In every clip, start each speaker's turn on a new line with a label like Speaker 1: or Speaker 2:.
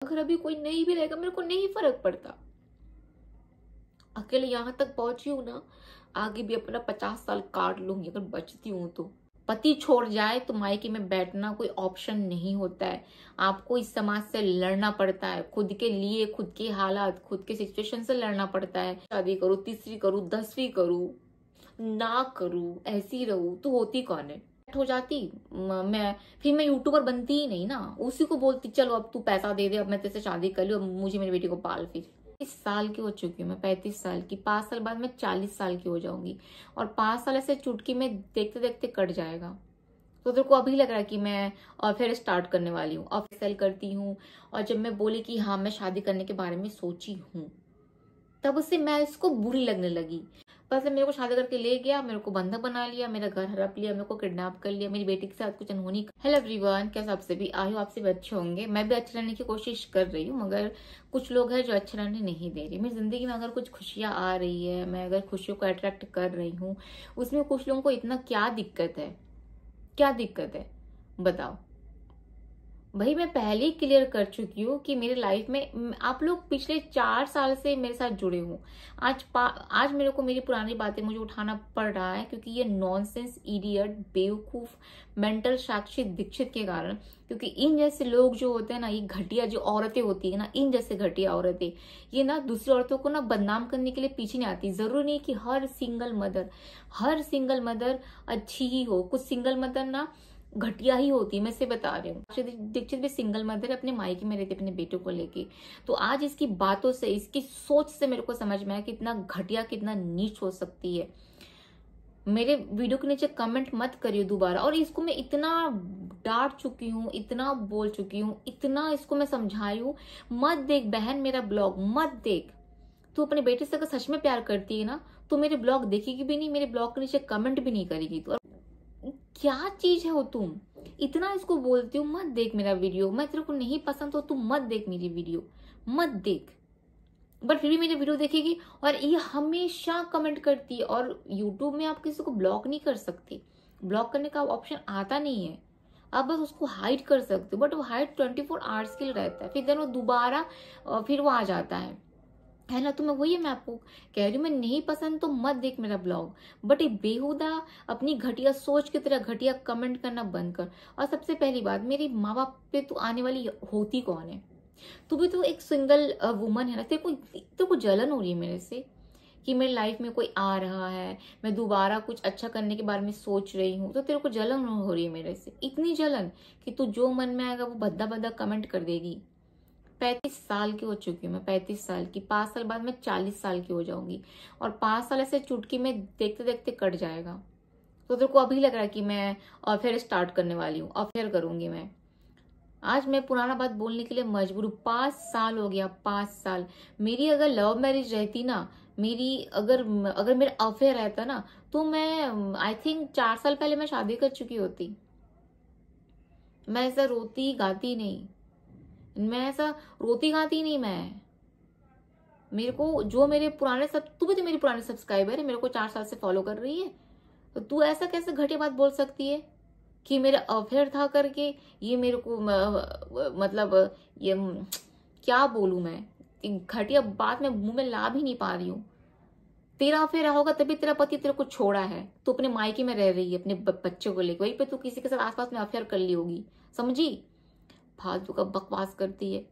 Speaker 1: अगर अभी कोई नहीं भी रहेगा मेरे को नहीं फर्क पड़ता। अकेले यहाँ तक पहुंची हूँ ना, आगे भी अपना 50 साल काट लूंगी अगर बचती हूँ तो। पति छोड़ जाए तो मायके में बैठना कोई ऑप्शन नहीं होता है। आपको इस समाज से लड़ना पड़ता है, खुद के लिए, खुद के हालात, खुद के सिचुएशन से लड़ना पड़ता है। शादी करूँ, तीसरी करूँ, 10वीं करूँ, ना करूँ, ऐसी रहूँ, तो होती कौन है? हो जाती मैं, फिर मैं यूट्यूबर बनती ही नहीं ना। उसी को बोलती चलो अब तू पैसा दे दे, अब मैं तेरे से शादी कर लूँ, अब मुझे मेरी बेटी को पाल। फिर 30 साल की हो चुकी हूँ मैं, 35 साल की। 5 साल बाद मैं 40 साल की हो जाऊंगी और 5 साल ऐसे चुटकी में देखते देखते कट जाएगा। तो तेरे को अभी लग रहा है कि मैं और फिर स्टार्ट करने वाली हूँ, और सेल करती हूँ। और जब मैं बोली कि हाँ मैं शादी करने के बारे में सोची हूँ, तब उससे मैं इसको बुरी लगने लगी। बस मेरे को शादी करके ले गया, मेरे को बंधक बना लिया, मेरा घर हड़प लिया, मेरे को किडनैप कर लिया, मेरी बेटी के साथ कुछ अनहोनी। हेलो एवरीवन, कैसे आप सभी? आई हूँ आपसे भी अच्छे होंगे। मैं भी अच्छे रहने की कोशिश कर रही हूँ, मगर कुछ लोग हैं जो अच्छे रहने नहीं दे रहे। मेरी जिंदगी में अगर कुछ खुशियाँ आ रही है, मैं अगर खुशियों को अट्रैक्ट कर रही हूँ, उसमें कुछ लोगों को इतना क्या दिक्कत है? क्या दिक्कत है बताओ भाई। मैं पहले ही क्लियर कर चुकी हूँ कि मेरे लाइफ में आप लोग पिछले 4 साल से मेरे साथ जुड़े हो। आज मेरे को मेरी पुरानी बातें मुझे उठाना पड़ रहा है, क्योंकि ये नॉनसेंस, इडियट, बेवकूफ, मेंटल साक्षी दीक्षित के कारण। क्योंकि इन जैसे लोग जो होते हैं ना, ये घटिया जो औरतें होती है ना, इन जैसे घटिया औरतें, ये ना दूसरी औरतों को ना बदनाम करने के लिए पीछे नहीं आती। जरूरी नहीं कि हर सिंगल मदर अच्छी ही हो। कुछ सिंगल मदर ना घटिया ही होती है, मैं से बता रही हूँ। अक्षय दीक्षित भी सिंगल मदर है, अपने मायके में रहती अपने बेटों को लेके। तो आज इसकी बातों से, इसकी सोच से मेरे को समझ में आया कि कितना घटिया, कितना नीच हो सकती है। मेरे वीडियो के नीचे कमेंट मत करियो दोबारा। और इसको मैं इतना डांट चुकी हूँ, इतना बोल चुकी हूँ, इतना इसको मैं समझाई हूँ, मत देख बहन मेरा ब्लॉग, मत देख। तू अपने बेटे से अगर सच में प्यार करती है ना, तो मेरे ब्लॉग देखेगी भी नहीं, मेरे ब्लॉग के नीचे कमेंट भी नहीं करेगी। तो क्या चीज है वो तुम? इतना इसको बोलती हूँ मत देख मेरा वीडियो, मैं तेरे को नहीं पसंद तो तू मत देख मेरी वीडियो, मत देख। बट फिर भी मेरी वीडियो देखेगी और ये हमेशा कमेंट करती है। और यूट्यूब में आप किसी को ब्लॉक नहीं कर सकते, ब्लॉक करने का ऑप्शन आता नहीं है। आप बस उसको हाइड कर सकते हो, बट वो हाइड 24 आवर्स के लिए रहता है, फिर देन वो दोबारा फिर वो आ जाता है ना। तो मैं वही मैं आपको कह रही हूँ, मैं नहीं पसंद तो मत देख मेरा ब्लॉग, बट ये बेहुदा अपनी घटिया सोच की तरह घटिया कमेंट करना बंद कर। और सबसे पहली बात, मेरे माँ बाप पे तू आने वाली होती कौन है? तू भी तो एक सिंगल वुमन है ना। तेरे को जलन हो रही है मेरे से कि मेरी लाइफ में कोई आ रहा है, मैं दोबारा कुछ अच्छा करने के बारे में सोच रही हूँ, तो तेरे को जलन हो रही है मेरे से, इतनी जलन कि तू जो मन में आएगा वो भद्दा भद्दा कमेंट कर देगी। 35 साल की हो चुकी हूँ मैं, 35 साल की। 5 साल बाद मैं 40 साल की हो जाऊंगी और 5 साल ऐसे चुटकी में देखते देखते कट जाएगा। तो तेरे को अभी लग रहा है कि मैं और फिर स्टार्ट करने वाली हूँ, और फिर करूंगी मैं। आज मैं पुराना बात बोलने के लिए मजबूर हूँ। 5 साल हो गया, 5 साल। मेरी अगर लव मैरिज रहती ना, मेरी अगर मेरा अफेयर रहता ना, तो मैं आई थिंक 4 साल पहले मैं शादी कर चुकी होती। मैं ऐसा रोती गाती नहीं, मैं ऐसा रोती गाती नहीं। मैं मेरे को जो मेरे पुराने सब, तू भी तो मेरी पुरानी सब्सक्राइबर है, मेरे को 4 साल से फॉलो कर रही है, तो तू ऐसा कैसे घटिया बात बोल सकती है कि मेरा अफेयर था करके? ये मेरे को मतलब ये क्या बोलूं मैं, घटिया बात मैं मुंह में ला भी नहीं पा रही हूँ। तेरा अफेयर होगा तभी तेरा पति तेरे को छोड़ा है, तू अपने मायके में रह रही है अपने बच्चों को लेकर, वहीं पे तू किसी के साथ आसपास में अफेयर कर ली होगी, समझी? फालतू का बकवास करती है।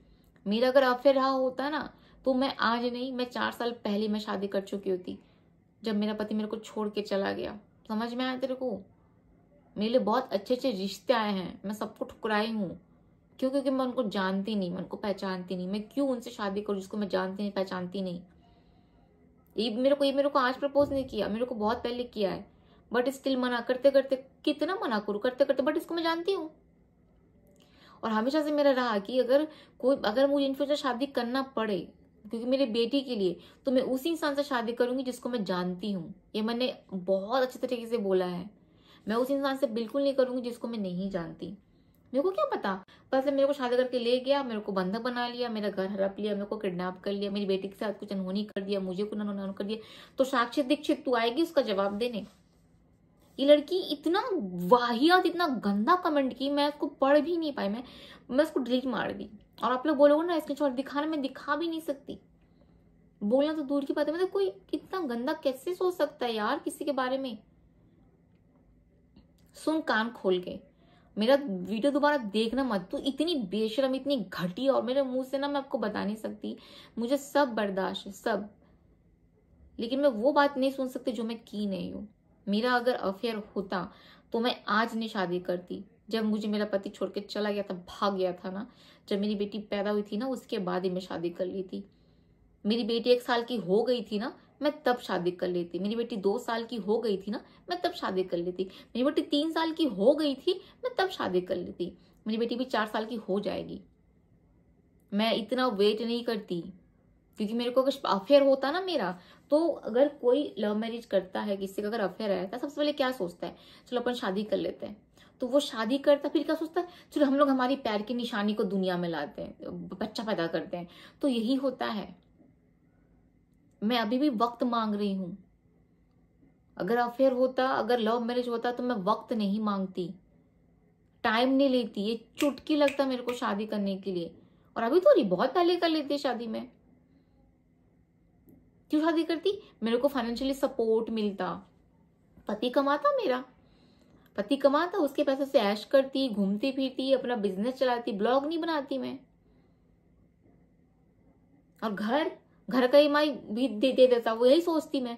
Speaker 1: मेरा अगर अफेयर रहा होता ना, तो मैं आज नहीं, मैं 4 साल पहले मैं शादी कर चुकी होती, जब मेरा पति मेरे को छोड़ के चला गया। समझ में आया तेरे को? मेरे लिए बहुत अच्छे अच्छे रिश्ते आए हैं, मैं सबको ठुकराई हूँ। क्यों? क्योंकि मैं उनको जानती नहीं, मैं उनको पहचानती नहीं। मैं क्यों उनसे शादी करूँ जिसको मैं जानती नहीं, पहचानती नहीं? ये मेरे को आज प्रपोज नहीं किया, मेरे को बहुत पहले किया है, बट स्टिल मना करते करते, कितना मना करूँ करते करते, बट इसको मैं जानती हूँ। और हमेशा से मेरा रहा कि अगर मुझे इन फ्यूचर शादी करना पड़े, क्योंकि मेरी बेटी के लिए, तो मैं उसी इंसान से शादी करूंगी जिसको मैं जानती हूँ। ये मैंने बहुत अच्छे तरीके से बोला है। मैं उस इंसान से बिल्कुल नहीं करूंगी जिसको मैं नहीं जानती। मेरे को क्या पता, बस मेरे को शादी करके ले गया, मेरे को बंधक बना लिया, मेरा घर हड़प लिया, मेरे को किडनैप कर लिया, मेरी बेटी के साथ कुछ अनहोनी कर दिया, मुझे कुछ अनहोनी कर दिया। तो साक्षी दीक्षित तू आएगी उसका जवाब देने? ये लड़की इतना वाहियात, इतना गंदा कमेंट की, मैं उसको पढ़ भी नहीं पाई, मैं उसको डिलीट मार दी। और आप लोग बोलोगे ना स्क्रीनशॉट दिखाना, मैं दिखा भी नहीं सकती, बोलना तो दूर की बात है। मतलब कोई कितना गंदा कैसे सोच सकता है यार किसी के बारे में। सुन कान खोल के, मेरा वीडियो दोबारा देखना मत। तू इतनी बेशरम, इतनी घटी, और मेरे मुंह से ना मैं आपको बता नहीं सकती, मुझे सब बर्दाश्त है सब, लेकिन मैं वो बात नहीं सुन सकती जो मैं की नहीं हूँ। मेरा अगर अफेयर होता तो मैं आज नहीं शादी करती। जब मुझे मेरा पति छोड़ के चला गया था, भाग गया था ना, जब मेरी बेटी पैदा हुई थी ना, उसके बाद ही मैं शादी कर ली थी। मेरी बेटी 1 साल की हो गई थी ना, मैं तब शादी कर लेती। मेरी बेटी 2 साल की हो गई थी ना, मैं तब शादी कर लेती। मेरी बेटी 3 साल की हो गई थी, मैं तब शादी कर लेती। मेरी बेटी भी 4 साल की हो जाएगी। मैं इतना वेट नहीं करती, क्योंकि मेरे को अगर अफेयर होता ना मेरा, तो अगर कोई लव मैरिज करता है, किसी का अगर अफेयर है, तो सबसे पहले क्या सोचता है, चलो अपन शादी कर लेते हैं। तो वो शादी करता, फिर क्या सोचता है, चलो हम लोग हमारी पैर की निशानी को दुनिया में लाते हैं, बच्चा पैदा करते हैं। तो यही होता है। मैं अभी भी वक्त मांग रही हूं। अगर अफेयर होता, अगर लव मैरिज होता, तो मैं वक्त नहीं मांगती, टाइम नहीं लेती। ये चुटकी लगता मेरे को शादी करने के लिए, और अभी थोड़ी, बहुत पहले कर लेती है शादी में। क्यों शादी करती? मेरे को फाइनेंशियली सपोर्ट मिलता, पति कमाता, मेरा पति कमाता, उसके पैसे से ऐश करती, घूमती फिरती, अपना बिजनेस चलाती, ब्लॉग नहीं बनाती मैं। और घर का ईएमआई भी दे देता, वो यही सोचती मैं।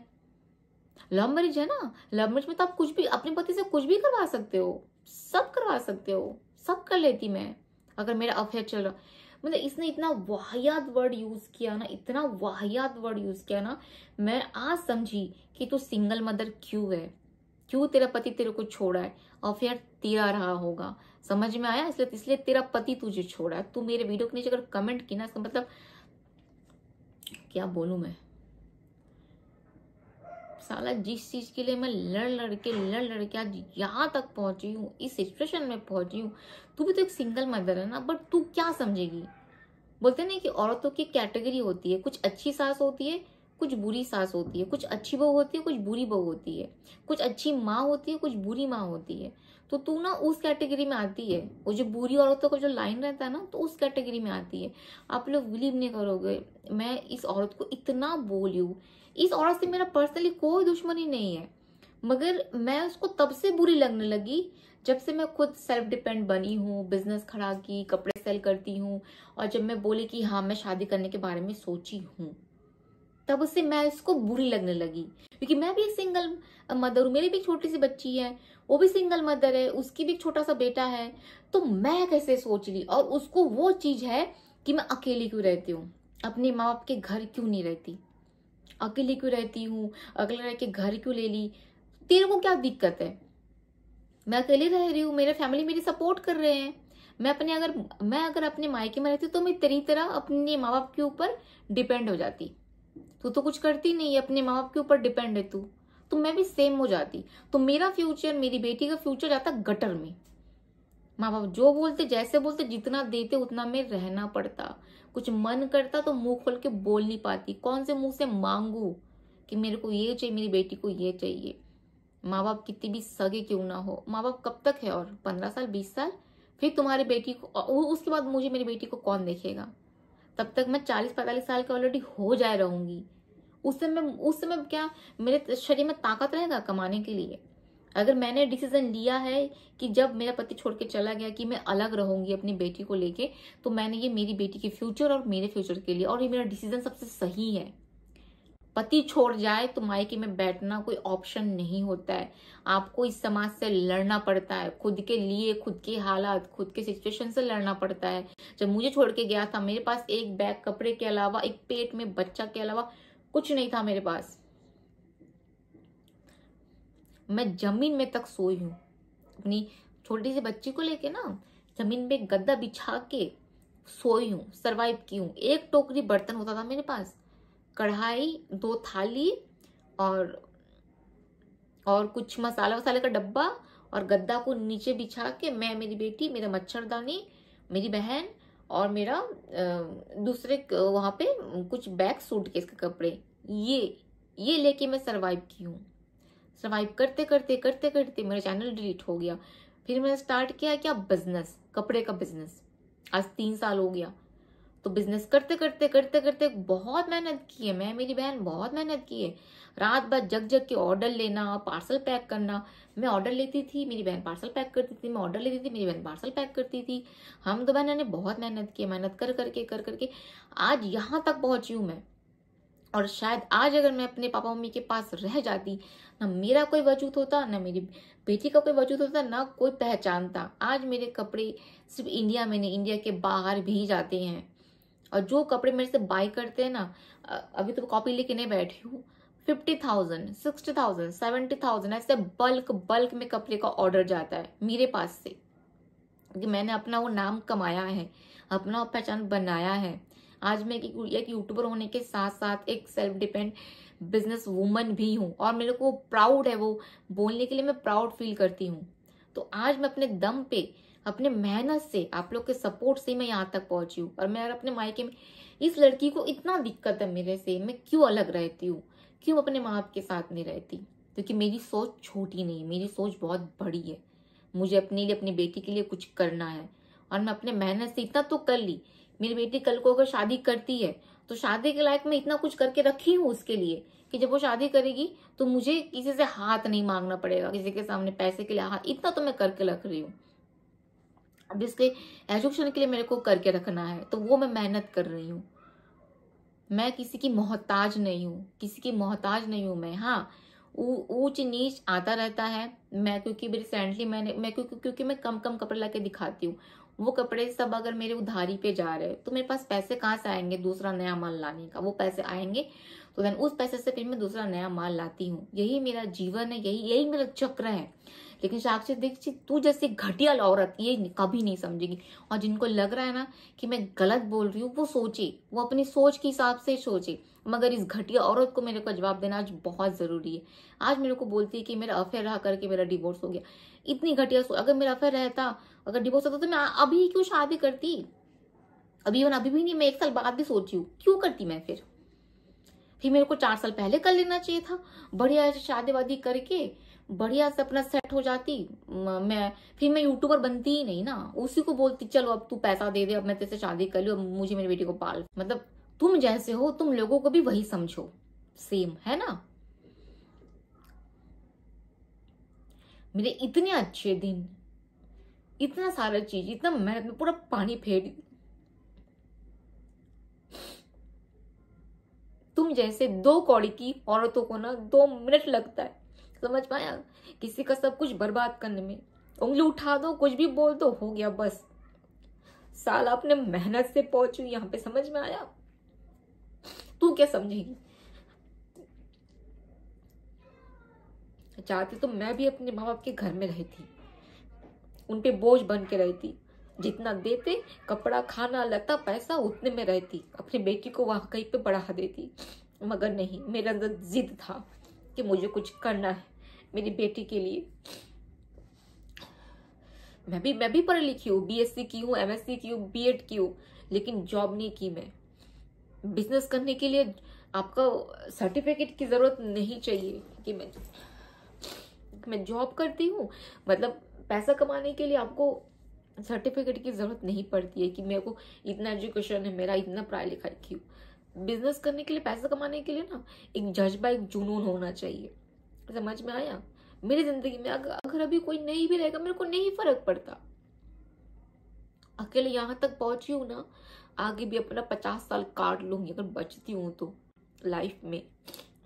Speaker 1: लव मैरिज है ना, लव मैरिज में तो आप कुछ भी अपने पति से कुछ भी करवा सकते हो, सब करवा सकते हो, सब कर लेती मैं अगर मेरा अफेयर चल रहा। मतलब इसने इतना वाहियात वर्ड यूज किया ना, इतना वाहियात वर्ड यूज किया ना, मैं आज समझी कि तू सिंगल मदर क्यों है, क्यों तेरा पति तेरे को छोड़ा है। अफेयर तेरा रहा होगा, समझ में आया? इसलिए तेरा पति तुझे छोड़ा है। तू मेरे वीडियो के नीचे अगर कमेंट की ना, इसका मतलब क्या बोलूं मैं। साला जिस चीज के लिए मैं लड़ लड़ के आज यहाँ तक पहुंची हूँ, इस सिचुएशन में पहुंची हूँ। तू भी तो एक सिंगल मदर है ना, बट तू क्या समझेगी। बोलते नहीं कि औरतों की कैटेगरी होती है, कुछ अच्छी सास होती है, कुछ बुरी सास होती है, कुछ अच्छी बहू होती है, कुछ बुरी बहू होती है, कुछ अच्छी माँ होती है, कुछ बुरी माँ होती है। तो तू ना उस कैटेगरी में आती है, वो जो बुरी औरतों का जो लाइन रहता है ना, तो उस कैटेगरी में आती है। आप लोग बिलीव नहीं करोगे, मैं इस औरत को इतना बोली हूँ। इस औरत से मेरा पर्सनली कोई दुश्मनी नहीं है, मगर मैं उसको तब से बुरी लगने लगी जब से मैं खुद सेल्फ डिपेंड बनी हूँ, बिजनेस खड़ा की, कपड़े सेल करती हूँ, और जब मैं बोली कि हाँ मैं शादी करने के बारे में सोची हूँ, तब से मैं इसको बुरी लगने लगी। क्योंकि मैं भी एक सिंगल मदर हूँ, मेरी भी एक छोटी सी बच्ची है, वो भी सिंगल मदर है, उसकी भी एक छोटा सा बेटा है। तो मैं कैसे सोच ली, और उसको वो चीज है कि मैं अकेली क्यों रहती हूँ, अपने माँ बाप के घर क्यों नहीं रहती, अकेली क्यों रहती हूँ, अकेले रह के घर क्यों ले ली। तेरे को क्या दिक्कत है? मैं अकेली रह रही हूँ, मेरे फैमिली मेरी सपोर्ट कर रहे हैं। मैं अगर अपने मायके में रहती तो मैं तेरी तरह अपने माँ बाप के ऊपर डिपेंड हो जाती। तू तो कुछ करती नहीं, अपने माँ बाप के ऊपर डिपेंड है तू, तो मैं भी सेम हो जाती। तो मेरा फ्यूचर, मेरी बेटी का फ्यूचर जाता गटर में। माँ बाप जो बोलते, जैसे बोलते, जितना देते उतना में रहना पड़ता। कुछ मन करता तो मुंह खोल के बोल नहीं पाती, कौन से मुंह से मांगू कि मेरे को ये चाहिए, मेरी बेटी को ये चाहिए। माँ बाप कितनी भी सगे क्यों ना हो, माँ बाप कब तक है, और 15 साल 20 साल, फिर तुम्हारी बेटी को, उसके बाद मुझे मेरी बेटी को कौन देखेगा। तब तक मैं 40-45 साल की ऑलरेडी हो जाए रहूंगी। उस समय क्या मेरे शरीर में ताकत रहेगा कमाने के लिए? अगर मैंने डिसीजन लिया है कि जब मेरा पति छोड़ के चला गया कि मैं अलग रहूंगी अपनी बेटी को लेके, तो मैंने ये मेरी बेटी के फ्यूचर और मेरे फ्यूचर के लिए, और ये मेरा डिसीजन सबसे सही है। पति छोड़ जाए तो मायके में बैठना कोई ऑप्शन नहीं होता है। आपको इस समाज से लड़ना पड़ता है, खुद के लिए, खुद के हालात, खुद के सिचुएशन से लड़ना पड़ता है। जब मुझे छोड़ के गया था, मेरे पास एक बैग कपड़े के अलावा, एक पेट में बच्चा के अलावा कुछ नहीं था मेरे पास। मैं जमीन में तक सोई हूँ अपनी छोटी सी बच्ची को लेके ना, जमीन पे गद्दा बिछा के सोई हूँ, सरवाइव की हूँ। एक टोकरी बर्तन होता था मेरे पास, कढ़ाई, 2 थाली, और कुछ मसाला वसाले का डब्बा, और गद्दा को नीचे बिछा के मैं, मेरी बेटी, मेरा मच्छरदानी, मेरी बहन, और मेरा दूसरे वहां पे कुछ बैग, सूटकेस के कपड़े, ये लेके मैं सरवाइव की हूँ। सरवाइव करते करते मेरा चैनल डिलीट हो गया। फिर मैंने स्टार्ट किया क्या, बिजनेस, कपड़े का बिजनेस। आज 3 साल हो गया। तो बिजनेस करते करते करते करते बहुत मेहनत की है मैं, मेरी बहन बहुत मेहनत की है। रात भर जग जग के ऑर्डर लेना, पार्सल पैक करना। मैं ऑर्डर लेती थी, मेरी बहन पार्सल पैक करती थी, मैं ऑर्डर लेती थी, मेरी बहन पार्सल पैक करती थी। हम दो बहनों ने बहुत मेहनत की, मेहनत कर करके आज यहाँ तक पहुंची हूँ मैं। और शायद आज अगर मैं अपने पापा मम्मी के पास रह जाती, ना मेरा कोई वजूद होता, ना मेरी बेटी का कोई वजूद होता, ना कोई पहचानता। आज मेरे कपड़े सिर्फ इंडिया में नहीं, इंडिया के बाहर भी जाते हैं। और जो कपड़े मेरे से बाय करते हैं ना, अभी तो कॉपी लेके नहीं बैठी हूँ, 50,000, 60,000, 70,000 ऐसे बल्क बल्क में कपड़े का ऑर्डर जाता है मेरे पास से। क्योंकि मैंने अपना वो नाम कमाया है, अपना पहचान बनाया है। आज मैं एक यूट्यूबर होने के साथ साथ एक सेल्फ डिपेंड बिजनेस वूमन भी हूँ, और मेरे को प्राउड है, वो बोलने के लिए मैं प्राउड फील करती हूँ। तो आज मैं अपने दम पे, अपने मेहनत से, आप लोग के सपोर्ट से मैं यहाँ तक पहुंची हूँ। और मैं अपने मायके में, इस लड़की को इतना दिक्कत है मेरे से, मैं क्यों अलग रहती हूँ, क्यों अपने माँ बाप के साथ नहीं रहती? क्योंकि मेरी सोच छोटी नहीं, मेरी सोच बहुत बड़ी है। मुझे अपने लिए, अपनी बेटी के लिए कुछ करना है। और मैं अपने मेहनत से इतना तो कर ली। मेरी बेटी कल को अगर शादी करती है तो शादी के लायक मैं इतना कुछ करके रखी हूँ उसके लिए, कि जब वो शादी करेगी तो मुझे किसी से हाथ नहीं मांगना पड़ेगा, किसी के सामने पैसे के लिए हाथ। इतना तो मैं करके रख रही हूँ। अब इसके एजुकेशन के लिए मेरे को करके रखना है, तो वो मैं मेहनत कर रही हूँ। मैं किसी की मोहताज नहीं हूँ, किसी की मोहताज नहीं हूँ मैं। हाँ, ऊंच नीच आता रहता है। मैं क्योंकि रिसेंटली क्योंकि मैं कम कम कपड़े लाके दिखाती हूँ। वो कपड़े सब अगर मेरे उधारी पे जा रहे हैं तो मेरे पास पैसे कहाँ से आएंगे दूसरा नया माल लाने का? वो पैसे आएंगे तो देन उस पैसे से फिर मैं दूसरा नया माल लाती हूँ। यही मेरा जीवन है, यही मेरा चक्र है। लेकिन साक्षी दीक्षित तू जैसी घटिया औरत ये कभी नहीं समझेगी। और जिनको लग रहा है ना कि मैं गलत बोल रही हूँ, वो सोचे, वो अपनी सोच के हिसाब से सोचे। मगर इस घटिया औरत को मेरे को जवाब देना आज बहुत जरूरी है। आज मेरे को बोलती है कि मेरा अफेयर रहा करके मेरा डिवोर्स हो गया। इतनी घटिया सोच, अगर मेरा अफेयर रहता, अगर डिवोर्स होता तो मैं अभी क्यों शादी करती? अभी भी नहीं, मैं 1 साल बाद भी सोची हूँ क्यों करती मैं फिर मेरे को 4 साल पहले कर लेना चाहिए था। बढ़िया से शादी वादी करके बढ़िया से अपना सेट हो जाती। फिर मैं यूट्यूबर बनती ही नहीं ना, उसी को बोलती चलो अब तू पैसा दे दे, अब मैं तेरे से शादी कर लूं, अब मुझे मेरी बेटी को पाल। मतलब तुम जैसे हो तुम लोगों को भी वही समझो, सेम है ना। मेरे इतने अच्छे दिन, इतना सारा चीज, इतना मेहनत में पूरा पानी फेर दी। तुम जैसे 2 कौड़ी की औरतों को ना 2 मिनट लगता है, समझ पाया? किसी का सब कुछ बर्बाद करने में। उंगली उठा दो, कुछ भी बोल दो, हो गया बस। साला अपने मेहनत से पहुंचू यहाँ पे, समझ में आया? तू क्या समझेगी? चाहती तो मैं भी अपने माँ बाप के घर में रहती, उनपे बोझ बन के रहती। जितना देते कपड़ा, खाना, लता, पैसा, उतने में रहती, अपनी बेटी को वहां कहीं पे बढ़ा देती। मगर नहीं, मेरे अंदर जिद था कि मुझे कुछ करना है मेरी बेटी के लिए। मैं भी पढ़ी लिखी हूँ, बीएससी की हूँ, एमएससी की हूँ, बीएड की हूँ, लेकिन जॉब नहीं की मैं। बिजनेस करने के लिए आपका सर्टिफिकेट की जरूरत नहीं चाहिए कि मैं जॉब करती हूँ। मतलब पैसा कमाने के लिए आपको सर्टिफिकेट की जरूरत नहीं पड़ती है कि मेरे को इतना एजुकेशन है, मेरा इतना पढ़ाई लिखाई की हूँ। बिजनेस करने के लिए, पैसा कमाने के लिए ना एक जज्बा, एक जुनून होना चाहिए। समझ में आया? मेरी जिंदगी में अगर अभी कोई नहीं भी रहेगा, मेरे को नहीं फर्क पड़ता। अकेले यहाँ तक पहुंची हूँ ना, आगे भी अपना 50 साल काट लूंगी अगर बचती हूँ तो। लाइफ में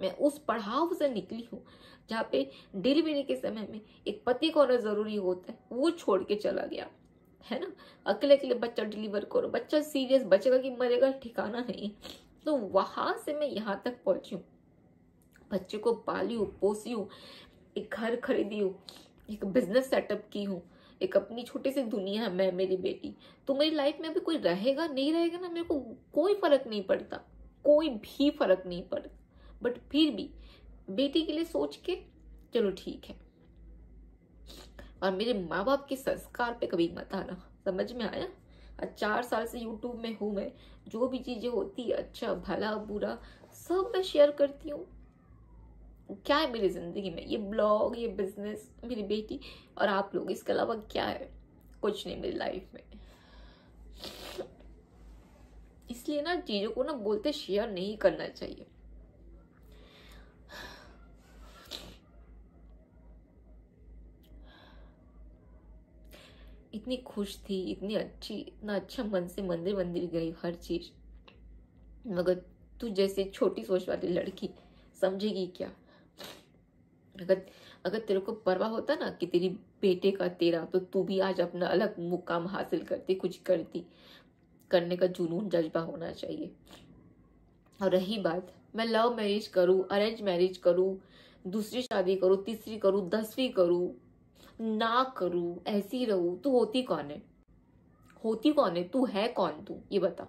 Speaker 1: मैं उस पड़ाव से निकली हूँ जहाँ पे डिलीवरी के समय में एक पति को होना जरूरी होता है, वो छोड़ के चला गया है ना। अकेले अकेले बच्चा डिलीवर करो, बच्चा सीरियस, बचेगा कि मरेगा ठिकाना नहीं। तो वहां से मैं यहाँ तक पहुंची हूँ, बच्चे को पाली हूँ, पोसी हूँ, एक घर खरीदी हूँ, एक बिजनेस सेटअप की हूँ, एक अपनी छोटी सी दुनिया है मैं, मेरी बेटी। तो मेरी लाइफ में अभी कोई रहेगा नहीं रहेगा ना, मेरे को कोई फर्क नहीं पड़ता, कोई भी फर्क नहीं पड़ता। बट फिर भी बेटी के लिए सोच के चलो ठीक है। और मेरे माँ बाप के संस्कार पे कभी मत आना, समझ में आया? 4 साल से यूट्यूब में हूँ मैं, जो भी चीजें होती है, अच्छा भला बुरा, सब मैं शेयर करती हूँ। क्या है मेरी जिंदगी में? ये ब्लॉग, ये बिजनेस, मेरी बेटी और आप लोग, इसके अलावा क्या है? कुछ नहीं मेरी लाइफ में। इसलिए ना चीजों को ना बोलते शेयर नहीं करना चाहिए। इतनी खुश थी, इतनी अच्छी, इतना अच्छा मन से मंदिर मंदिर गई, हर चीज, मगर तू जैसे छोटी सोच वाली लड़की समझेगी क्या? अगर अगर तेरे को परवाह होता ना कि तेरी बेटे का तेरा, तो तू भी आज अपना अलग मुकाम हासिल करती, कुछ करती। करने का जुनून जज्बा होना चाहिए। और रही बात, मैं लव मैरिज करूं, अरेंज मैरिज करूं, दूसरी शादी करूं, तीसरी करूं, 10वीं करूं, ना करूं, ऐसी रहूं, तू होती कौन है? होती कौन है? तू है कौन? तू ये बता,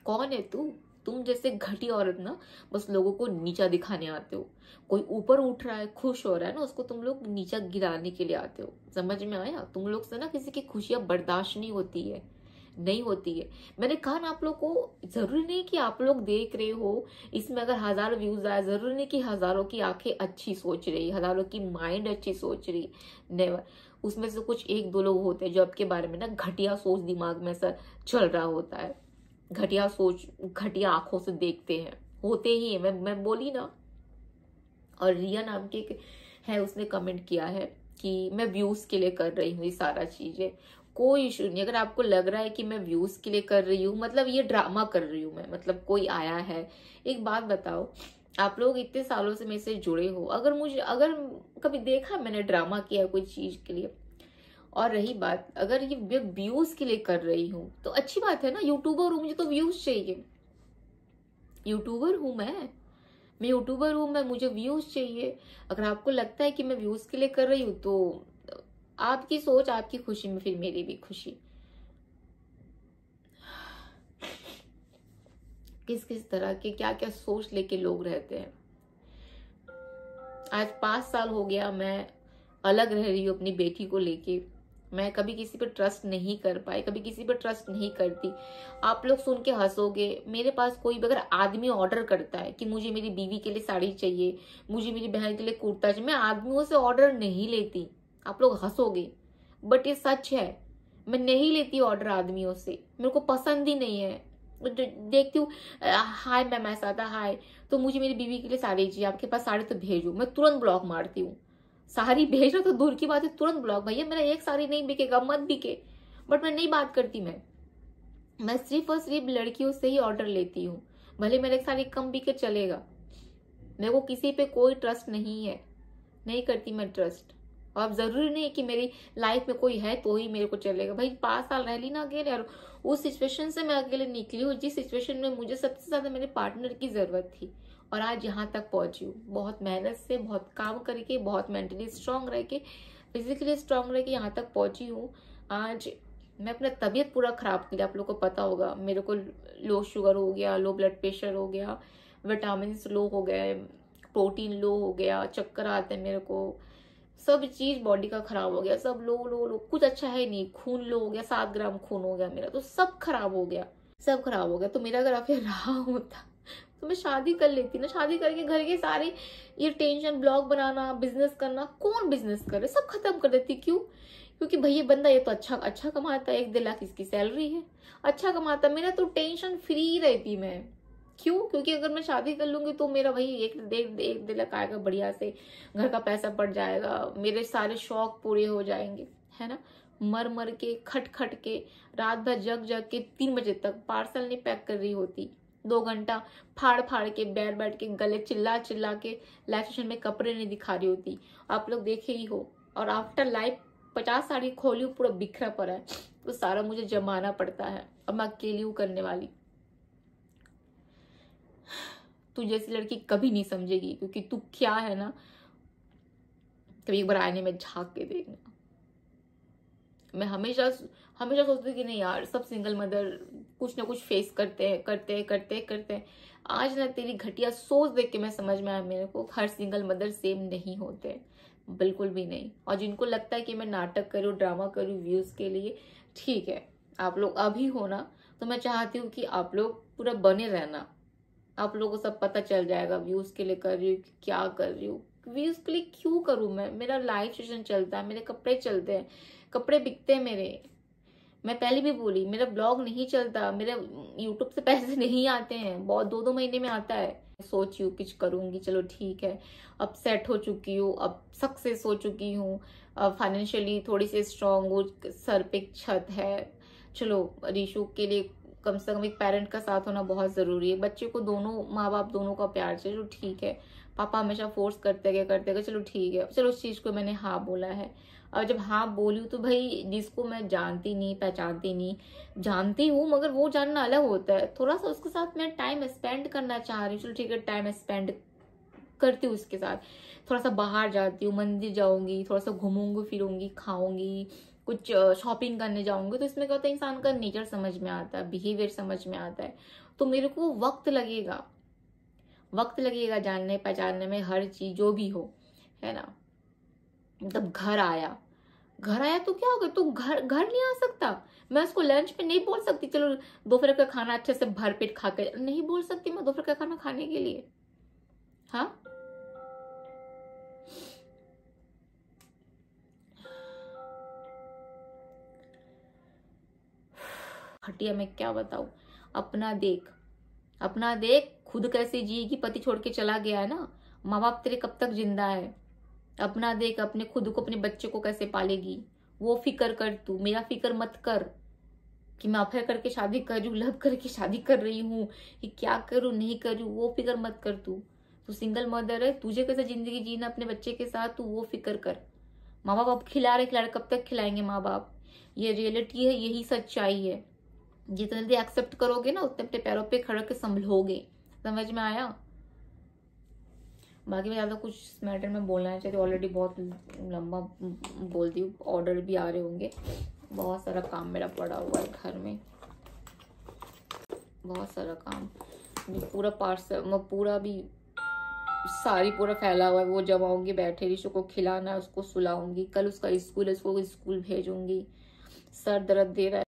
Speaker 1: कौन है तू? तुम जैसे घटी औरत ना बस लोगों को नीचा दिखाने आते हो। कोई ऊपर उठ रहा है, खुश हो रहा है ना, उसको तुम लोग नीचा गिराने के लिए आते हो। समझ में आया? तुम लोग से ना किसी की खुशियां बर्दाश्त नहीं होती है, नहीं होती है। मैंने कहा ना आप लोग को, जरूरी नहीं कि आप लोग देख रहे हो इसमें अगर 1000 व्यूज आए, जरूरी नहीं कि हजारों की आंखें अच्छी सोच रही, हजारों की माइंड अच्छी सोच रही। नेवर। उसमें से कुछ एक दो लोग होते हैं जो आपके बारे में ना घटिया सोच दिमाग में ऐसा चल रहा होता है, घटिया सोच, घटिया आंखों से देखते हैं, होते ही है। मैं बोली ना। और रिया नाम की एक है, उसने कमेंट किया है कि मैं व्यूज के लिए कर रही हूँ ये सारा चीजें। कोई इशू नहीं। अगर आपको लग रहा है कि मैं व्यूज के लिए कर रही हूँ, मतलब ये ड्रामा कर रही हूँ मैं, मतलब कोई आया है। एक बात बताओ, आप लोग इतने सालों से मेरे से जुड़े हो, अगर कभी देखा मैंने ड्रामा किया कोई चीज के लिए? और रही बात, अगर ये व्यूज के लिए कर रही हूँ तो अच्छी बात है ना, यूट्यूबर हूँ, मुझे तो व्यूज चाहिए। यूट्यूबर हूँ मैं यूट्यूबर हूँ, मैं मुझे व्यूज चाहिए। अगर आपको लगता है कि मैं व्यूज के लिए कर रही हूँ तो आपकी सोच, आपकी खुशी में फिर मेरी भी खुशी। किस किस तरह के क्या क्या सोच लेके लोग रहते हैं। आज 5 साल हो गया मैं अलग रह रही हूँ अपनी बेटी को लेके। मैं कभी किसी पे ट्रस्ट नहीं कर पाई, कभी किसी पे ट्रस्ट नहीं करती। आप लोग सुन के हंसोगे, मेरे पास कोई भी अगर आदमी ऑर्डर करता है कि मुझे मेरी बीवी के लिए साड़ी चाहिए, मुझे मेरी बहन के लिए कुर्ता चाहिए, मैं आदमियों से ऑर्डर नहीं लेती। आप लोग हंसोगे बट ये सच है, मैं नहीं लेती ऑर्डर आदमियों से, मेरे को पसंद ही नहीं है। देखती हूँ, हाय मैम ऐसा था, हाय तो मुझे मेरी बीवी के लिए साड़ी चाहिए, आपके पास साड़ी तो भेजो, मैं तुरंत ब्लॉक मारती हूँ। साड़ी भेजना तो दूर की बात है, तुरंत ब्लॉक। भैया मेरा एक साड़ी नहीं बिकेगा, मत बिके। बट मैं नहीं बात करती। मैं सिर्फ और सिर्फ लड़कियों से ही ऑर्डर लेती हूँ, भले मेरे एक साड़ी कम बिके चलेगा। मेरे को किसी पे कोई ट्रस्ट नहीं है, नहीं करती मैं ट्रस्ट। और अब जरूरी नहीं है कि मेरी लाइफ में कोई है तो ही मेरे को चलेगा। भाई 5 साल रह ली ना अकेले, और उस सिचुएशन से मैं अकेले निकली हूँ जिस सिचुएशन में मुझे सबसे ज्यादा मेरे पार्टनर की जरूरत थी। और आज यहाँ तक पहुंची हूँ, बहुत मेहनत से, बहुत काम करके, बहुत मेंटली स्ट्रांग रह के, फिजिकली स्ट्रांग रह के यहाँ तक पहुंची हूँ। आज मैं अपना तबीयत पूरा खराब किया, आप लोगों को पता होगा, मेरे को लो शुगर हो गया, लो ब्लड प्रेशर हो गया, विटामिन लो हो गए, प्रोटीन लो हो गया, चक्कर आते हैं मेरे को, सब चीज बॉडी का खराब हो गया, सब लो लो लो, कुछ अच्छा है नहीं। खून लो हो गया, 7 ग्राम खून हो गया मेरा, तो सब खराब हो गया, सब खराब हो गया। तो मेरा अगर अफेयर रहा होता तो मैं शादी कर लेती ना। शादी करके घर के सारे ये टेंशन, ब्लॉग बनाना, बिजनेस करना, कौन बिजनेस करे, सब खत्म कर देती। क्यों? क्योंकि भैया बंदा ये तो अच्छा कमाता है, 1-1.5 लाख इसकी सैलरी है, अच्छा कमाता, मेरा तो टेंशन फ्री रहती मैं। क्यों? क्योंकि अगर मैं शादी कर लूंगी तो मेरा भाई 1-1.5 लाख आएगा, बढ़िया से घर का पैसा पड़ जाएगा, मेरे सारे शौक पूरे हो जाएंगे, है ना। मर मर के, खट खट के, रात भर जग जग के 3 बजे तक पार्सल नहीं पैक कर रही होती, 2 घंटा फाड़ फाड़ के, बैठ बैठ के, गले चिल्ला चिल्ला के लाइफ स्टेशन में कपड़े नहीं दिखा रही होती। आप लोग देखे ही हो। और आफ्टर लाइफ 50 साड़ी खोली, पूरा बिखरा पड़ा है, तो सारा मुझे जमाना पड़ता है। अब मैं अकेली हूँ करने वाली। तू जैसी लड़की कभी नहीं समझेगी, क्योंकि तू क्या है ना, कभी एक बार आईने में झांक के देखना। मैं हमेशा सोचती कि नहीं यार, सब सिंगल मदर कुछ ना कुछ फेस करते हैं। आज ना तेरी घटिया सोच देख के मैं समझ में आया मेरे को, हर सिंगल मदर सेम नहीं होते, बिल्कुल भी नहीं। और जिनको लगता है कि मैं नाटक करूँ, ड्रामा करूँ व्यूज के लिए, ठीक है, आप लोग अभी हो ना, तो मैं चाहती हूँ कि आप लोग पूरा बने रहना। आप लोगों को सब पता चल जाएगा व्यूज के लिए कर रही हूँ, क्या कर रही हूँ, व्यूज के लिए क्यों करूँ मैं। मेरा लाइफ सेशन चलता है, मेरे कपड़े चलते हैं, कपड़े बिकते हैं मेरे, मैं पहले भी बोली, मेरा ब्लॉग नहीं चलता, मेरे यूट्यूब से पैसे नहीं आते हैं, बहुत 2-2 महीने में आता है। सोची हूँ कुछ करूंगी, चलो ठीक है, अब सेट हो चुकी हूँ, अब सक्सेस हो चुकी हूँ, फाइनेंशियली थोड़ी सी स्ट्रांग हूँ, सर पे एक छत है। चलो रीशु के लिए कम से कम एक पेरेंट का साथ होना बहुत जरूरी है। बच्चे को दोनों माँ बाप दोनों का प्यार चाहिए, चलो ठीक है। पापा हमेशा फोर्स करते गए, चलो ठीक है, चलो उस चीज को मैंने हाँ बोला है। और जब हाँ बोली हूँ तो भाई जिसको मैं जानती नहीं पहचानती नहीं, जानती हूँ मगर वो जानना अलग होता है, थोड़ा सा उसके साथ मैं टाइम स्पेंड करना चाह रही हूँ, चलो ठीक है टाइम स्पेंड करती हूँ उसके साथ। थोड़ा सा बाहर जाती हूँ, मंदिर जाऊंगी, थोड़ा सा घूमूंगी फिरूंगी, खाऊंगी, कुछ शॉपिंग करने जाऊंगी, तो इसमें क्या होता है इंसान का नेचर समझ में आता है, बिहेवियर समझ में आता है। तो मेरे को वक्त लगेगा जानने पहचानने में, हर चीज जो भी हो, है ना। मतलब घर आया तो क्या हो गया, तू घर नहीं आ सकता। मैं उसको लंच पे नहीं बोल सकती चलो दोपहर का खाना अच्छे से भर पेट खा के, नहीं बोल सकती मैं दोपहर का खाना खाने के लिए। हाँ, खटिया में क्या बताऊं। अपना देख खुद कैसे जिएगी, पति छोड़ के चला गया है ना, माँ बाप तेरे कब तक जिंदा है। अपना देख, अपने खुद को अपने बच्चे को कैसे पालेगी, वो फिक्र कर तू, मेरा फिक्र मत कर कि मैं अफेयर करके शादी कर रही हूँ, लव करके शादी कर रही हूँ, कि क्या करूँ नहीं करूँ, वो फिक्र मत कर तू सिंगल मदर है, तुझे कैसे जिंदगी जीना अपने बच्चे के साथ, तू वो फिक्र कर। माँ बाप अब खिला रहे कब तक खिलाएंगे माँ बाप, ये रियलिटी है, यही सच्चाई है। जितने जल्दी एक्सेप्ट करोगे ना उतने अपने पैरों पे खड़े के संभलोगे। समझ में आया। बाकी मैं ज्यादा कुछ मैटर में बोलना है चाहिए, ऑलरेडी बहुत लंबा बोल दी हूँ, ऑर्डर भी आ रहे होंगे, बहुत सारा काम मेरा पड़ा हुआ है घर में, बहुत सारा काम। पूरा पार्सल पूरा भी सारी पूरा फैला हुआ है, वो जमाऊंगी, बैठे ऋषु को खिलाना है, उसको सुलाऊंगी, कल उसका स्कूल है, उसको स्कूल भेजूंगी। सर दर्द दे रहा है।